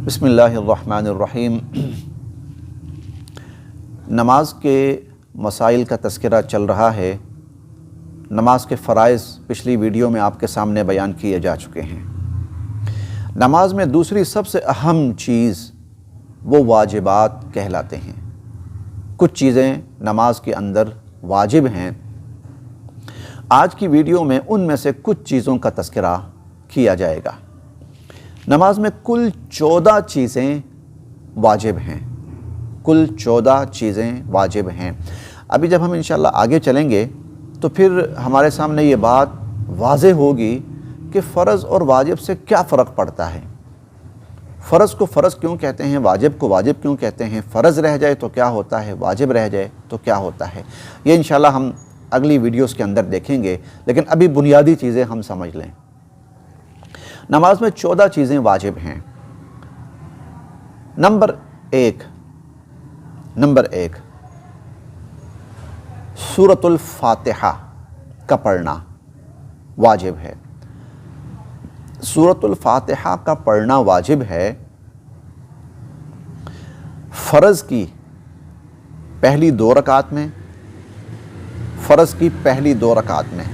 बिस्मिल्लाहिर्रहमानिर्रहीम। नमाज के मसाइल का तज़किरा चल रहा है। नमाज के फ़राइज़ पिछली वीडियो में आपके सामने बयान किए जा चुके हैं। नमाज में दूसरी सबसे अहम चीज़ वो वाजिबात कहलाते हैं। कुछ चीज़ें नमाज के अंदर वाजिब हैं। आज की वीडियो में उनमें से कुछ चीज़ों का तज़किरा किया जाएगा। नमाज में कुल 14 चीज़ें वाजिब हैं। कुल 14 चीज़ें वाजिब हैं। अभी जब हम इंशाअल्लाह आगे चलेंगे तो फिर हमारे सामने ये बात वाज़ेह होगी कि फ़र्ज़ और वाजिब से क्या फ़र्क पड़ता है। फ़र्ज़ को फ़र्ज़ क्यों कहते हैं, वाजिब को वाजिब क्यों कहते हैं, फ़र्ज़ रह जाए तो क्या होता है, वाजिब रह जाए तो क्या होता है। ये इंशाअल्लाह हम अगली वीडियोस के अंदर देखेंगे, लेकिन अभी बुनियादी चीज़ें हम समझ लें। नमाज में 14 चीज़ें वाजिब हैं। नंबर एक सूरतुल फातिहा का पढ़ना वाजिब है। सूरतुल फातिहा का पढ़ना वाजिब है। फ़र्ज़ की पहली 2 रकात में, फ़र्ज़ की पहली 2 रकात में।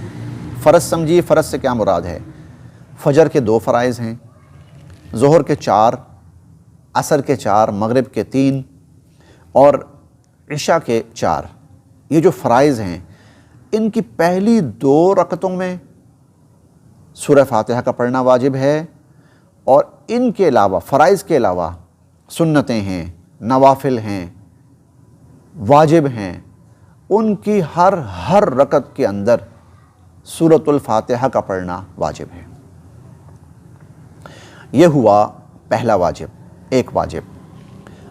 फ़र्ज़ समझिए, फ़र्ज़ से क्या मुराद है। फजर के 2 फ़राइज़ हैं, ज़ोहर के 4, असर के 4, मगरिब के 3 और इशा के 4। ये जो फ़राइज़ हैं, इनकी पहली 2 रकतों में सूरह फातिहा का पढ़ना वाजिब है। और इनके अलावा, फ़राइज़ के अलावा सुन्नतें हैं, नवाफिल हैं, वाजिब हैं, उनकी हर रकत के अंदर सूरतुल फातिहा का पढ़ना वाजिब है। ये हुआ पहला वाजिब, एक वाजिब।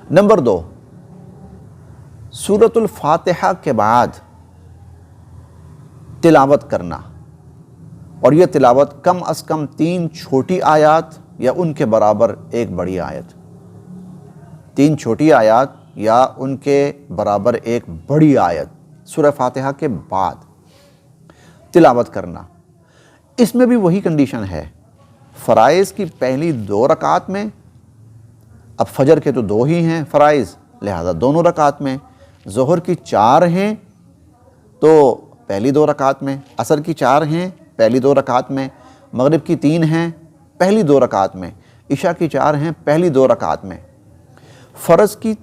नंबर 2, सूरतुल फातिहा के बाद तिलावत करना, और यह तिलावत कम अज़ कम 3 छोटी आयत या उनके बराबर एक बड़ी आयत। 3 छोटी आयत या उनके बराबर एक बड़ी आयत सूरह फातिहा के बाद तिलावत करना। इसमें भी वही कंडीशन है। फ़राइज़ की पहली 2 रकात में, अब फजर के तो 2 ही हैं फ़राइज़, लिहाजा दोनों रकात में। ज़ोहर की 4 हैं तो पहली 2 रकात में, असर की 4 हैं पहली 2 रकात में, मगरिब की 3 हैं पहली 2 रकात में, इशा की 4 हैं पहली 2 रकात में। फ़र्ज़ की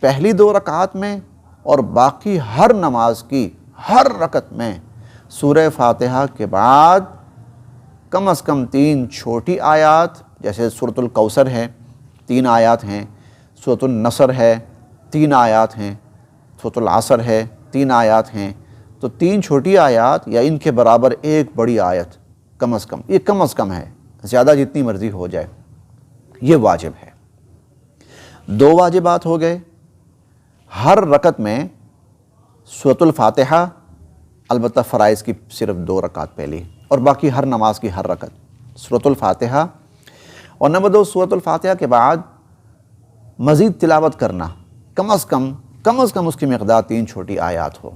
पहली 2 रकात में और बाकी हर नमाज की हर रकत में सूरह फातिहा के बाद कम अज़ कम 3 छोटी आयत, जैसे सूरतुल कौसर है 3 आयत हैं, सूरतुल नसर है 3 आयत हैं, सूरतुल असर है 3 आयत हैं, तो 3 छोटी आयत या इनके बराबर एक बड़ी आयत कम अज़ कम, ये कम अज़ कम है, ज़्यादा जितनी मर्ज़ी हो जाए, ये वाजिब है। 2 वाजिबात हो गए। हर रकत में सूरतुल फातिहा, अलबत्ता फ़राइज़ की सिर्फ 2 रकात पहली, और बाकी हर नमाज की हर रकत सूरतुल फातिहा। और नंबर 2, सूरतुल फातिहा के बाद मज़ीद तिलावत करना, कम अज़ कम उसकी मिक़दार 3 छोटी आयत हो।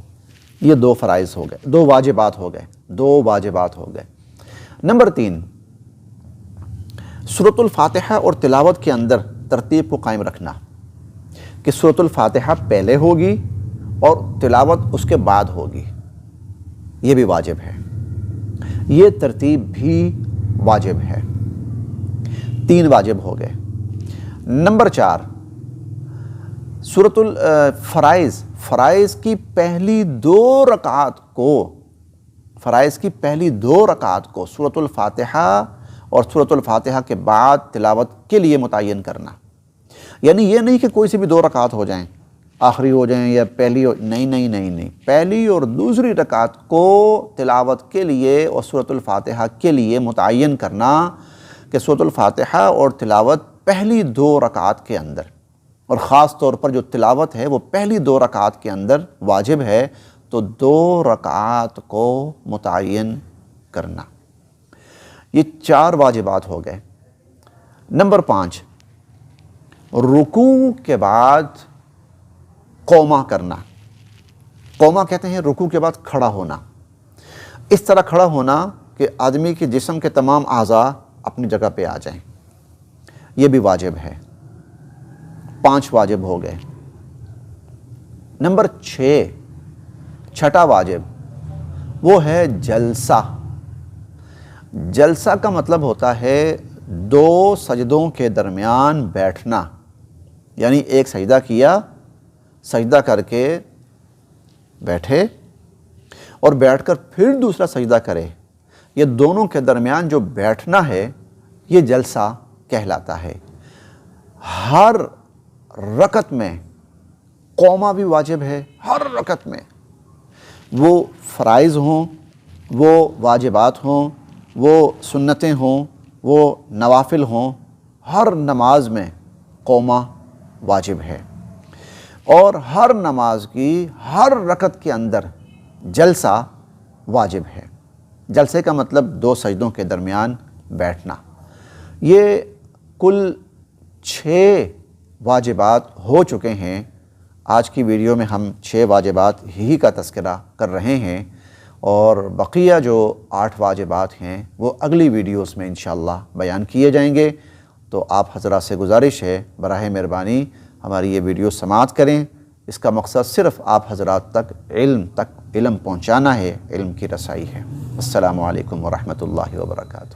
ये 2 फ़राइज़ हो गए, 2 वाजिबात हो गए, 2 वाजिबात हो गए। नंबर 3, सूरतुल फातिहा और तिलावत के अंदर तरतीब को कायम रखना कि सूरतुल फातिहा पहले होगी और तिलावत उसके बाद होगी। ये भी वाजिब है, ये तरतीब भी वाजिब है। 3 वाजिब हो गए। नंबर 4, सूरतुल फ़राइज़ की पहली 2 रकात को, फ़राइज़ की पहली 2 रकात को सूरतुल फातिहा और सूरतुल फातिहा के बाद तिलावत के लिए मुतय्यन करना। यानी ये नहीं कि कोई सी भी 2 रकात हो जाएं, आखिरी हो जाएं या पहली हो, नहीं, पहली और दूसरी रकात को तिलावत के लिए और सूरतुल फातिहा के लिए मुतय्यन करना कि सूरतुल फातिहा और तिलावत पहली 2 रकात के अंदर, और ख़ास तौर पर जो तिलावत है वो पहली 2 रकात के अंदर वाजिब है, तो 2 रकात को मुतय्यन करना। ये 4 वाजिबात हो गए। नंबर 5, रुकू के बाद कौमा करना। कौमा कहते हैं रुकू के बाद खड़ा होना। इस तरह खड़ा होना कि आदमी के जिस्म के तमाम आज़ा अपनी जगह पे आ जाएं, ये भी वाजिब है। 5 واجب ہو گئے۔ نمبر 6، چھٹا واجب وہ ہے جلسہ۔ جلسہ کا مطلب ہوتا ہے 2 سجدوں کے درمیان بیٹھنا، یعنی ایک سجدہ کیا، سجدہ کر کے بیٹھے اور بیٹھ کر پھر دوسرا سجدہ کرے، یہ دونوں کے درمیان جو بیٹھنا ہے یہ جلسہ کہلاتا ہے۔ ہر رکعت میں قوما بھی واجب ہے، ہر رکعت میں، وہ فرائض ہوں، وہ واجبات ہوں، وہ سنتیں ہوں، وہ نوافل ہوں، ہر نماز میں قوما واجب ہے۔ اور ہر نماز کی ہر رکعت کے اندر جلسہ واجب ہے۔ جلسے کا مطلب 2 سجدوں کے درمیان بیٹھنا۔ یہ کل 6 واجبات ہو چکے ہیں۔ آج کی ویڈیو میں ہم 6 واجبات ہی کا تذکرہ کر رہے ہیں، اور بقیہ جو 8 واجبات ہیں وہ اگلی ویڈیوز میں انشاءاللہ بیان کیے جائیں گے۔ تو آپ حضرات سے گزارش ہے براہ مہربانی ہماری یہ ویڈیو سماعت کریں۔ اس کا مقصد صرف آپ حضرات تک علم پہنچانا ہے، علم کی رسائی ہے۔ السلام علیکم ورحمۃ اللہ وبرکاتہ۔